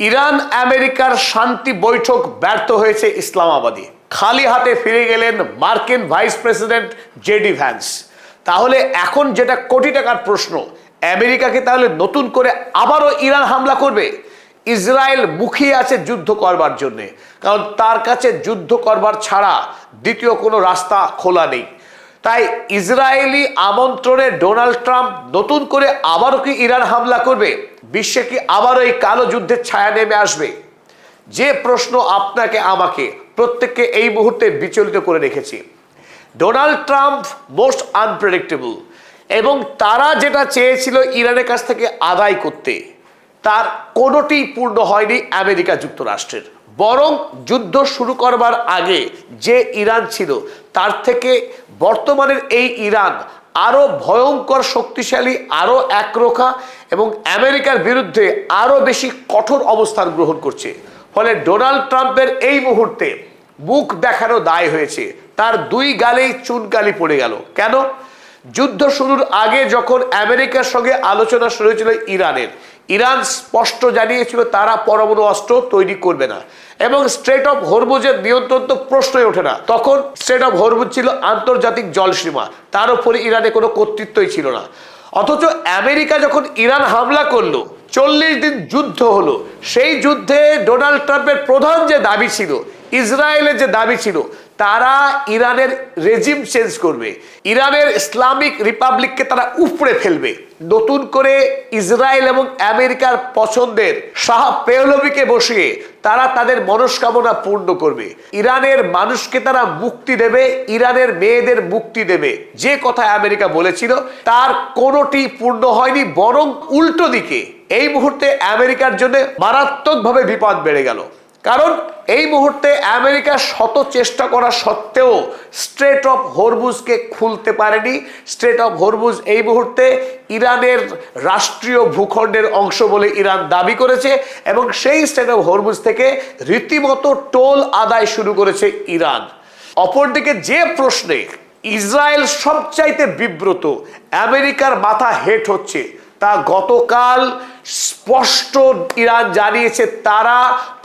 Iran আমেরিকার শান্তি বৈঠক ব্যর্থ হয়েছে ইসলামাবাদে। খালি হাতে ফিরে গেলেন মার্কিন ভাইস প্রেসিডেন্ট জেডি ভ্যান্স। তাহলে এখন যেটা কোটি টাকার প্রশ্ন, আমেরিকাকে তাহলে নতুন করে আবারও ইরান হামলা করবে? ইসরায়েল মুখিয়ে আছে যুদ্ধ করবার জন্য, কারণ তার কাছে যুদ্ধ করবার ছাড়া দ্বিতীয় কোনো রাস্তা খোলা নেই। তাই ইসরায়েলি আমন্ত্রণে ডোনাল্ড ট্রাম্প নতুন করে আবারও কি ইরান হামলা করবে? বিশ্বে কি আবারও এই কালো যুদ্ধের ছায়া নেমে আসবে? যে প্রশ্ন আপনাকে আমাকে প্রত্যেককে এই মুহূর্তে বিচলিত করে রেখেছে। ডোনাল্ড ট্রাম্প মোস্ট আনপ্রেডিক্টেবল, এবং তারা যেটা চেয়েছিল ইরানের কাছ থেকে আদায় করতে, তার কোনোটি পূর্ণ হয়নি আমেরিকা যুক্তরাষ্ট্রের। বরং যুদ্ধ শুরু করবার আগে যে ইরান ছিল, তার থেকে বর্তমানের এই ইরান আরো ভয়ঙ্কর শক্তিশালী, আরো একরোখা এবং আমেরিকার বিরুদ্ধে আরো বেশি কঠোর অবস্থান গ্রহণ করছে। ফলে ডোনাল্ড ট্রাম্পের এই মুহূর্তে মুখ দেখানো দায় হয়েছে। তার দুই গালেই চুনকালি পড়ে গেল। কেন? যুদ্ধ শুরুর আগে যখন আমেরিকার সঙ্গে আলোচনা শুরু হয়েছিল ইরান স্পষ্ট জানিয়েছিল তারা পরমাণু অস্ত্র তৈরি করবে না, এবং স্ট্রেট অফ হরমুজের নিয়ন্ত্রণ তো প্রশ্নই ওঠে না। তখন স্ট্রেট অফ হরমুজ ছিল আন্তর্জাতিক জলসীমা, তার উপরে ইরানে কোনো কর্তৃত্বই ছিল না। অথচ আমেরিকা যখন ইরান হামলা করলো, 40 দিন যুদ্ধ হলো, সেই যুদ্ধে ডোনাল্ড ট্রাম্পের প্রধান যে দাবি ছিল, ইসরায়েলের যে দাবি ছিল, তারা ইরানের রেজিম চেঞ্জ করবে, ইরানের ইসলামিক রিপাবলিককে তারা উপড়ে ফেলবে, নতুন করে ইসরায়েল এবং আমেরিকার পছন্দের শাহ পেহলভিকে বসিয়ে তারা তাদের মনস্কামনা পূর্ণ করবে, ইরানের মানুষকে তারা মুক্তি দেবে, ইরানের মেয়েদের মুক্তি দেবে। যে কথা আমেরিকা বলেছিল তার কোনোটি পূর্ণ হয়নি, বরং উল্টো দিকে এই মুহূর্তে আমেরিকার জন্য মারাত্মকভাবে বিপদ বেড়ে গেল। কারণ এই মুহূর্তে আমেরিকা শত চেষ্টা করা সত্ত্বেও স্ট্রেট অফ হরমুজকে খুলতে পারেনি। স্ট্রেট অফ হরমুজ এই মুহূর্তে ইরানের রাষ্ট্রীয় ভূখণ্ডের অংশ বলে ইরান দাবি করেছে, এবং সেই স্ট্রেট অফ হরমুজ থেকে রীতিমতো টোল আদায় শুরু করেছে ইরান। অপরদিকে যে প্রশ্নে ইসরায়েল সবচাইতে বিব্রত, আমেরিকার মাথা হেট হচ্ছে, তা গতকাল স্পষ্ট ইরান জানিয়েছে তারা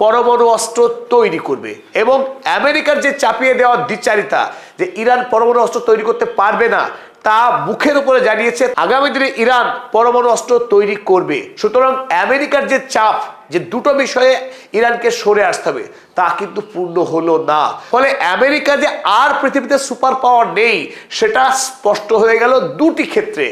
পরমাণু অস্ত্র তৈরি করবে, এবং আমেরিকার যে চাপিয়ে দেওয়া দ্বিচারিতা যে ইরান পরমাণু অস্ত্র তৈরি করতে পারবে না, তা মুখের উপরে জানিয়েছে আগামী দিনে ইরান পরমাণু অস্ত্র তৈরি করবে। সুতরাং আমেরিকার যে চাপ যে দুটো বিষয়ে ইরানকে সরে আসতে হবে, তা কিন্তু পূর্ণ হলো না। ফলে আমেরিকা যে আর পৃথিবীতে সুপার পাওয়ার নেই, সেটা স্পষ্ট হয়ে গেল দুটি ক্ষেত্রে।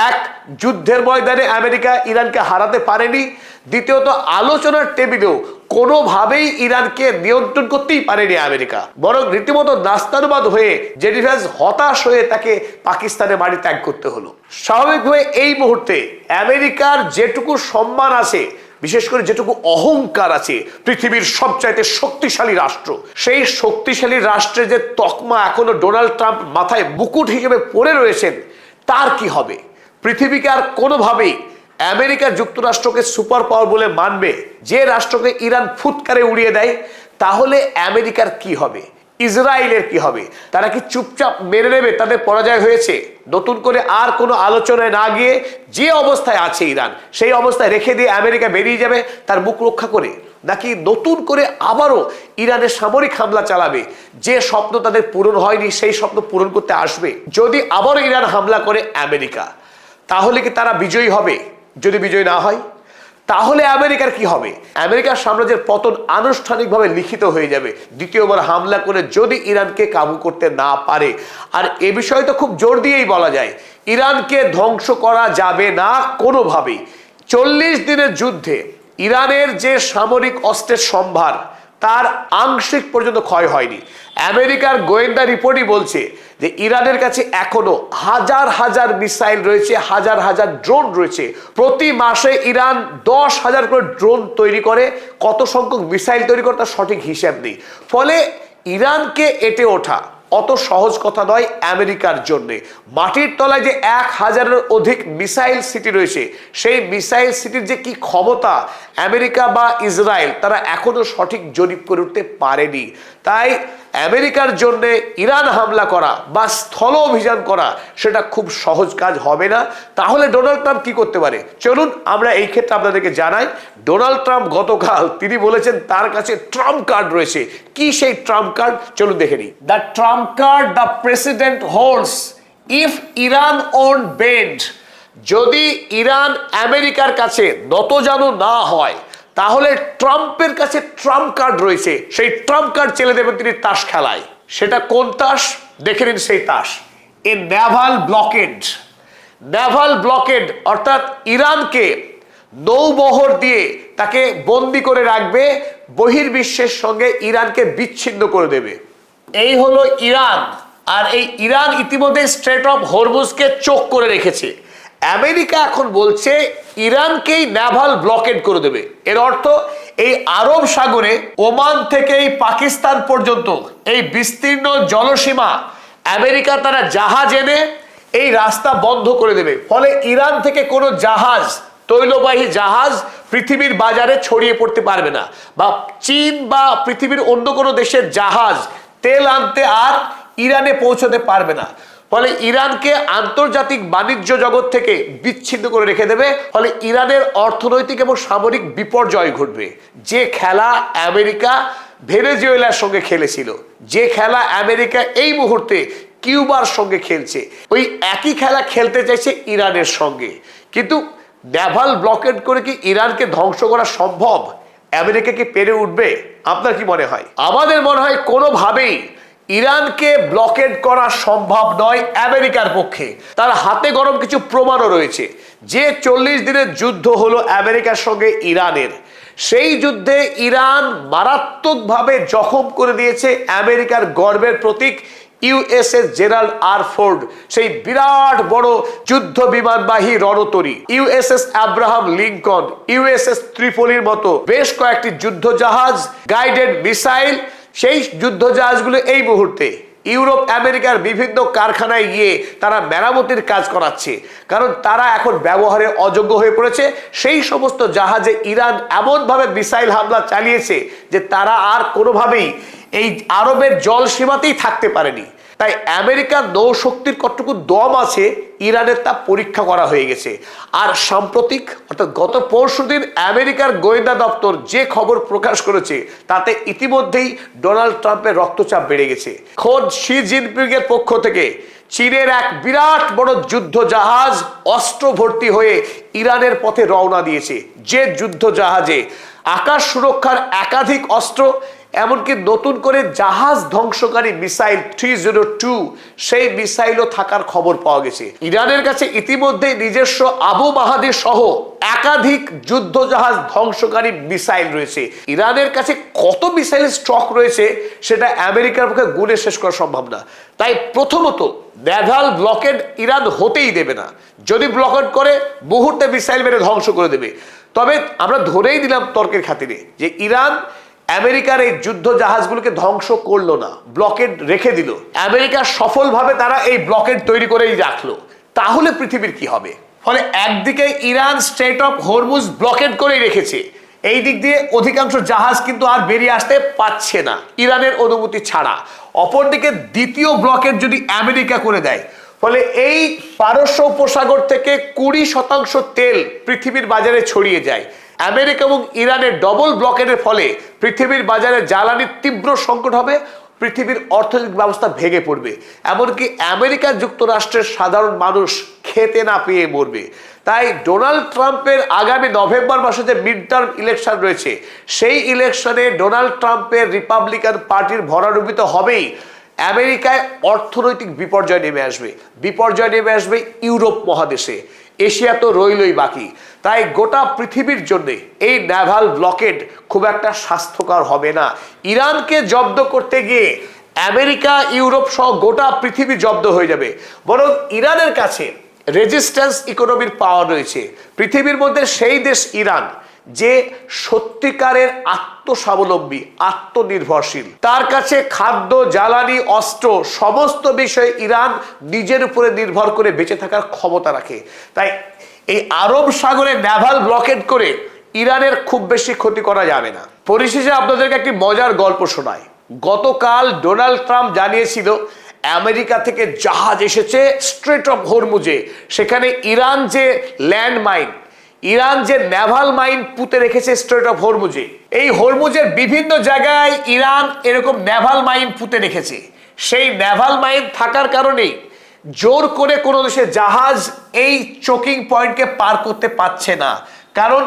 এক, যুদ্ধের ময়দানে আমেরিকা ইরানকে হারাতে পারেনি। দ্বিতীয়ত, আলোচনার টেবিলেও কোনোভাবেই ইরানকে নিয়ন্ত্রণ করতেই পারেনি আমেরিকা, বরং রীতিমতো নাস্তানুবাদ হয়ে জেডি ভ্যান্স হতাশ হয়ে তাকে পাকিস্তানে বাড়ি ত্যাগ করতে হলো। স্বাভাবিকভাবে এই মুহূর্তে আমেরিকার যেটুকু সম্মান আছে, বিশেষ করে যেটুকু অহংকার আছে, পৃথিবীর সবচাইতে শক্তিশালী রাষ্ট্র, সেই শক্তিশালী রাষ্ট্রের যে তকমা এখনো ডোনাল্ড ট্রাম্প মাথায় মুকুট হিসেবে পড়ে রয়েছেন, তার কি হবে? পৃথিবীকে আর কোনোভাবেই আমেরিকা যুক্তরাষ্ট্রকে সুপার পাওয়ার বলে মানবে? যে রাষ্ট্রকে ইরান ফুৎকারে উড়িয়ে দেয়, তাহলে আমেরিকার কি হবে? ইসরায়েলের কি হবে? তারা কি চুপচাপ মেনে নেবে তাদের পরাজয় হয়েছে? নতুন করে আর কোনো আলোচনায় না গিয়ে যে অবস্থায় আছে ইরান, সেই অবস্থায় রেখে দিয়ে আমেরিকা বেরিয়ে যাবে তার মুখ রক্ষা করে? নাকি নতুন করে আবারও ইরানের সামরিক হামলা চালাবে? যে স্বপ্ন তাদের পূরণ হয়নি, সেই স্বপ্ন পূরণ করতে আসবে। যদি আবারও ইরান হামলা করে আমেরিকা, তাহলে কি তারা বিজয়ী হবে? যদি বিজয়ী না হয়, তাহলে আমেরিকার কি হবে? আমেরিকার সাম্রাজ্যের পতন আনুষ্ঠানিকভাবে লিখিত হয়ে যাবে দ্বিতীয়বার হামলা করে যদি ইরানকে কাবু করতে না পারে। আর এ বিষয়ে তো খুব জোর দিয়েই বলা যায়, ইরানকে ধ্বংস করা যাবে না কোনোভাবেই। 40 দিনের যুদ্ধে ইরানের যে সামরিক অস্ত্রের সম্ভার, তার আংশিক পর্যন্ত ক্ষয় হয়নি। আমেরিকার গোয়েন্দা রিপোর্টই বলছে যে ইরানের কাছে এখনো হাজার হাজার মিসাইল রয়েছে, হাজার হাজার ড্রোন রয়েছে। প্রতি মাসে ইরান 10,000 করে ড্রোন তৈরি করে, কত সংখ্যক মিসাইল তৈরি করে তার সঠিক হিসাব নেই। ফলে ইরানকে এঁটে ওঠা অত সহজ কথা নয় আমেরিকার জন্য। মাটির তলায় যে 1000-এর অধিক মিসাইল সিটি রয়েছে, সেই মিসাইল সিটির যে কি ক্ষমতা আমেরিকা বা ইসরায়েল তারা এখনো সঠিক জরিপ করে উঠতে পারেনি। তাই আমেরিকার জন্য ইরান হামলা করা বা স্থল অভিযান করা সেটা খুব সহজ কাজ হবে না। তাহলে ডোনাল্ড ট্রাম্প কি করতে পারে, চলুন আমরা এই ক্ষেত্রে আপনাদেরকে জানাই। ডোনাল্ড ট্রাম্প গতকাল তিনি বলেছেন তার কাছে ট্রাম্প কার্ড রয়েছে। কি সেই ট্রাম্প কার্ড, চলুন দেখে নিই। The Trump card the president holds if Iran won't bend. যদি ইরান আমেরিকার কাছে নতজানু না হয় তাহলে ট্রাম্পের কাছে ট্রাম্প কার্ড রয়েছে, সেই ট্রাম্প কার্ড চেলে দেবেন তিনি তাস খেলায়। সেটা কোন তাস, দেখে নিন সেই তাস। এ নেভাল ব্লকেড। নেভাল ব্লকেড অর্থাৎ ইরানকে নৌবহর দিয়ে তাকে বন্দি করে রাখবে, বহির্বিশ্বের সঙ্গে ইরানকে বিচ্ছিন্ন করে দেবে। এই হলো ইরান। আর এই ইরান ইতিমধ্যে স্ট্রেট অফ হরমুজকে চোখ করে রেখেছে। আমেরিকা এখন বলছে ইরানকেই নেভাল ব্লকেড করে দেবে। এর অর্থ এই আরব সাগরে ওমান থেকে এই পাকিস্তান পর্যন্ত এই বিস্তীর্ণ জলসীমা আমেরিকা তারা জাহাজ এনে এই রাস্তা বন্ধ করে দেবে। ফলে ইরান থেকে কোনো জাহাজ, তৈলবাহী জাহাজ পৃথিবীর বাজারে ছড়িয়ে পড়তে পারবে না, বা চীন বা পৃথিবীর অন্য কোনো দেশের জাহাজ তেল আনতে আর ইরানে পৌঁছতে পারবে না। ফলে ইরানকে আন্তর্জাতিক বাণিজ্য জগৎ থেকে বিচ্ছিন্ন করে রেখে দেবে। ফলে ইরানের অর্থনৈতিক এবং সামরিক বিপর্যয় ঘটবে। যে খেলা আমেরিকা ভেনেজুয়েলার সঙ্গে খেলেছিল, যে খেলা আমেরিকা এই মুহূর্তে কিউবার সঙ্গে খেলছে, ওই একই খেলা খেলতে চাইছে ইরানের সঙ্গে। কিন্তু নেভাল ব্লকেড করে কি ইরানকে ধ্বংস করা সম্ভব? আমেরিকা কি পেরে উঠবে? আপনার কি মনে হয়? আমাদের মনে হয় কোনোভাবেই ইরানকে ব্লকেড করা সম্ভব নয় আমেরিকার পক্ষে। তার হাতে গরম কিছু প্রমাণও রয়েছে। যে 40 দিনের যুদ্ধ হলো আমেরিকার সঙ্গে ইরানের, সেই যুদ্ধে ইরান মারাত্মকভাবে জখম করে দিয়েছে আমেরিকার গর্বের প্রতীক ইউএসএস জেরাল্ড আর ফোর্ড, সেই বিরাট বড় যুদ্ধ বিমানবাহী রণতরী, ইউএসএস আব্রাহাম লিঙ্কন, ইউএসএস ত্রিপলির মতো বেশ কয়েকটি যুদ্ধ জাহাজ, গাইডেড মিসাইল। সেই যুদ্ধ জাহাজগুলো এই মুহূর্তে ইউরোপ আমেরিকার বিভিন্ন কারখানায় গিয়ে তারা মেরামতির কাজ করাচ্ছে, কারণ তারা এখন ব্যবহারে অযোগ্য হয়ে পড়েছে। সেই সমস্ত জাহাজে ইরান এমনভাবে মিসাইল হামলা চালিয়েছে যে তারা আর কোনোভাবেই এই আরবের জল সীমাতেই থাকতে পারেনি। তাই আমেরিকার নৌশক্তির কতটুকু দম আছে ইরানের তা পরীক্ষা করা হয়ে গেছে। আর সাম্প্রতিক অর্থাৎ গত পরশুদিন আমেরিকার গোয়েন্দা দপ্তর যে খবর প্রকাশ করেছে তাতে ইতিমধ্যেই ডোনাল্ড ট্রাম্পের রক্তচাপ বেড়ে গেছে। খোদ শি জিনপিং এর পক্ষ থেকে চীনের এক বিরাট বড় যুদ্ধ জাহাজ অস্ত্র ভর্তি হয়ে ইরানের পথে রওনা দিয়েছে। যে যুদ্ধ জাহাজে আকাশ সুরক্ষার একাধিক অস্ত্র, এমনকি নতুন করে জাহাজ ধ্বংসকারী মিসাইল 302 সেই মিসাইলও থাকার খবর পাওয়া গেছে। ইরানের কাছে ইতিমধ্যে নিজস্ব আবু মাহাদি সহ একাধিক যুদ্ধ জাহাজ ধ্বংসকারী মিসাইল রয়েছে। ইরানের কাছে কত মিসাইল স্টক রয়েছে সেটা আমেরিকার পক্ষে গুণে শেষ করা সম্ভব না। তাই প্রথমত নেভাল ব্লকেড ইরান হতেই দেবে না। যদি ব্লকেড করে মুহূর্তে মিসাইল মেরে ধ্বংস করে দেবে। তবে আমরা ধরেই দিলাম তর্কের খাতিরে যে ইরান আমেরিকার এই যুদ্ধ জাহাজগুলোকে ধ্বংস করলো না, ব্লকেড রেখে দিল। আমেরিকা সফলভাবে তারা এই ব্লকেড তৈরি করেই রাখলো। তাহলে পৃথিবীর কি হবে? ফলে একদিকে Iran strait of Hormuz blocked করেই রেখেছে, এই দিক দিয়ে অধিকাংশ জাহাজ কিন্তু আর বেরিয়ে আসতে পারছে না ইরানের অনুমতি ছাড়া। অপরদিকে দ্বিতীয় ব্লকেড যদি আমেরিকা করে দেয়, ফলে এই পারস্য উপসাগর থেকে 20% তেল পৃথিবীর বাজারে ছড়িয়ে যায়। আমেরিকা এবং ইরানের ডবল ব্লকেডের ফলে পৃথিবীর বাজারে জ্বালানির তীব্র সংকট হবে, পৃথিবীর অর্থনৈতিক ব্যবস্থা ভেঙে পড়বে, এমনকি আমেরিকা যুক্তরাষ্ট্রের সাধারণ মানুষ খেতে না পেয়ে মরবে। তাই ডোনাল্ড ট্রাম্পের আগামী নভেম্বর মাসে যে মিড টার্ম ইলেকশন রয়েছে, সেই ইলেকশনে ডোনাল্ড ট্রাম্পের রিপাবলিকান পার্টির ভরাডুবিত হবেই। আমেরিকায় অর্থনৈতিক বিপর্যয় নেমে আসবে, বিপর্যয় নেমে আসবে ইউরোপ মহাদেশে, এশিয়া তো রইলই বাকি। তাই গোটা পৃথিবীর জন্য এই নেভাল ব্লকেড খুব একটা স্বাস্থ্যকর হবে না। ইরানকে জব্দ করতে গিয়ে আমেরিকা, ইউরোপ সহ গোটা পৃথিবী জব্দ হয়ে যাবে। বরং ইরানের কাছে রেজিস্ট্যান্স ইকোনমির পাওয়ার রয়েছে। পৃথিবীর মধ্যে সেই দেশ ইরান যে সত্যিকারের আত্মস্বাবলম্বী, আত্মনির্ভরশীল। তার কাছে খাদ্য, জ্বালানি, অস্ত্র সমস্ত বিষয়ে ইরান নিজের উপরে নির্ভর করে বেঁচে থাকার ক্ষমতা রাখে। তাই এই আরব সাগরে নেভাল ব্লকেড করে ইরানের খুব বেশি ক্ষতি করা যাবে না। পরিশেষে আপনাদেরকে একটি মজার গল্প শোনাই। গতকাল ডোনাল্ড ট্রাম্প জানিয়েছিল আমেরিকা থেকে জাহাজ এসেছে স্ট্রেট অফ হরমুজে, সেখানে ইরান যে ল্যান্ড মাইন, ইরান যে নেভাল মাইন পুঁতে রেখেছে স্ট্রেট অফ হরমুজে, এই হরমুজের বিভিন্ন জায়গায় ইরান এরকম নেভাল মাইন পুঁতে রেখেছে। সেই নেভাল মাইন থাকার কারণেই জোর করে কোনো দেশের জাহাজ এই চোকিং পয়েন্টকে পার করতে পারছে না। কারণ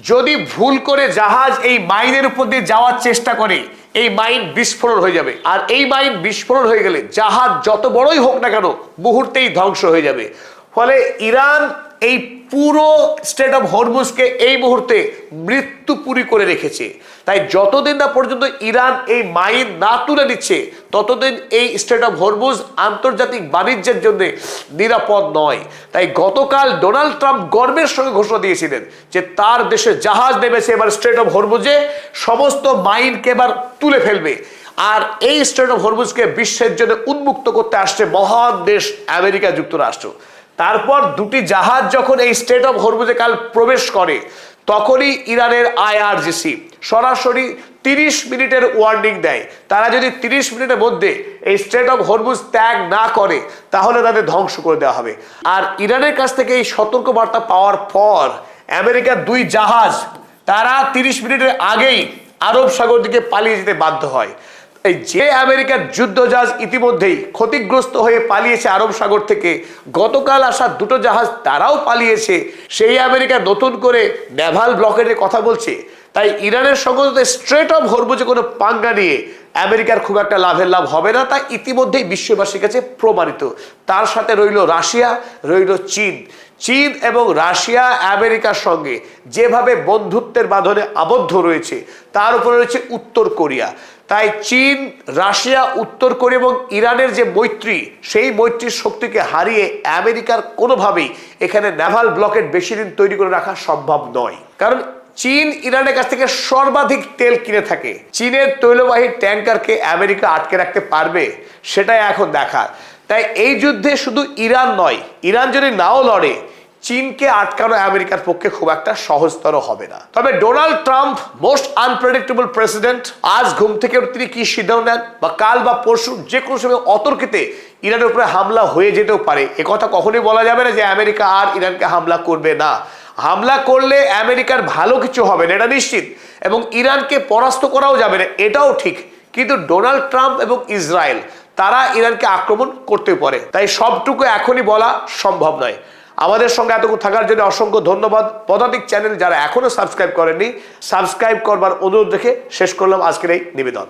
যদি ভুল করে জাহাজ এই মাইনের উপর দিয়ে যাওয়ার চেষ্টা করে, এই মাইন বিস্ফোরণ হয়ে যাবে, আর এই মাইন বিস্ফোরণ হয়ে গেলে জাহাজ যত বড়ই হোক না কেন মুহূর্তেই ধ্বংস হয়ে যাবে। ফলে ইরান এই পুরো স্ট্রেট অফ হরমুজকে এই মুহূর্তে মৃত্যুপুরী করে রেখেছে। তাই যতদিন না পর্যন্ত ইরান এই মাইন না তুলে নিচ্ছে, ততদিন এই স্ট্রেট অফ হরমুজ আন্তর্জাতিক বাণিজ্যের জন্য নিরাপদ নয়। তাই গতকাল ডোনাল্ড ট্রাম্প গর্বের সঙ্গে ঘোষণা দিয়েছিলেন যে তার দেশে জাহাজ নেমেছে এবার স্ট্রেট অফ হরমুজে, সমস্ত মাইনকে এবার তুলে ফেলবে। আর এই স্ট্রেট অফ হরমুজকে বিশ্বের জন্য উন্মুক্ত করতে আসছে মহান দেশ আমেরিকা যুক্তরাষ্ট্র। তারপর দুটি জাহাজ যখন এই স্ট্রেট অফ হরমুজে কাল প্রবেশ করে, তখনই ইরানের IRGC সরাসরি 30 মিনিটের ওয়ার্নিং দেয়। তারা যদি 30 মিনিটের মধ্যে এই স্ট্রেট অফ হরমুজ ত্যাগ না করে, তাহলে তাদের ধ্বংস করে দেওয়া হবে। আর ইরানের কাছ থেকে এই সতর্ক বার্তা পাওয়ার পর আমেরিকার দুই জাহাজ তারা 30 মিনিটের আগেই আরব সাগর দিকে পালিয়ে যেতে বাধ্য হয়। এই যে আমেরিকার যুদ্ধজাহাজ ইতিমধ্যেই ক্ষতিগ্রস্ত হয়ে পালিয়েছে আরব সাগর থেকে, গতকাল আসা দুটো জাহাজ তারাও পালিয়েছে, সেই আমেরিকা নতুন করে নেভাল ব্লকেটের কথা বলছে। তাই ইরানের সঙ্গে স্ট্রেট অফ হরমুজে কোনো পাঙ্গা নিয়ে আমেরিকার খুব একটা লাভ হবে না, তা ইতিমধ্যেই বিশ্ববাসীর কাছে প্রমাণিত। তার সাথে রইল রাশিয়া, রইল চীন। চীন এবং রাশিয়া আমেরিকার সঙ্গে যেভাবে বন্ধুত্বের বাঁধনে আবদ্ধ রয়েছে, তার উপরে রয়েছে উত্তর কোরিয়া। তাই চীন, রাশিয়া, উত্তর কোরিয়া এবং ইরানের যে মৈত্রী, সেই মৈত্রীর শক্তিকে হারিয়ে আমেরিকার কোনোভাবেই এখানে নেভাল ব্লকেট বেশি দিন তৈরি করে রাখা সম্ভব নয়। কারণ চীন ইরানের কাছ থেকে সর্বাধিক তেল কিনে থাকে। চীনের তৈলবাহী ট্যাঙ্কারকে আমেরিকা আটকে রাখতে পারবে, সেটাই এখন দেখার। তাই এই যুদ্ধে শুধু ইরান নয়, ইরান যদি নাও লড়ে, চীনকে আটকানো আমেরিকার পক্ষে খুব একটা সহজতর হবে না। তবে Donald Trump most unpredictable president, আজ ঘুম থেকে তিনি কি সিদ্ধান্ত নেন বা কাল বা পরশু যে কোনো সময় অতর্কিতে ইরানের উপরে হামলা হয়ে যেতেও পারে। একথা কখনোই বলা যাবে না যে আমেরিকা আর ইরানকে হামলা করবে না। হামলা করলে আমেরিকার ভালো কিছু হবে না, এটা নিশ্চিত, এবং ইরানকে পরাস্ত করাও যাবে না, এটাও ঠিক। কিন্তু ডোনাল্ড ট্রাম্প এবং ইসরায়েল তারা ইরানকে আক্রমণ করতে পারে, তাই সবটুকু এখনই বলা সম্ভব নয়। আমাদের সঙ্গে এতক্ষণ থাকার জন্য অসংখ্য ধন্যবাদ। পদাতিক চ্যানেল যারা এখনো সাবস্ক্রাইব করেননি, সাবস্ক্রাইব করবার অনুরোধ রেখে শেষ করলাম আজকের এই নিবেদন।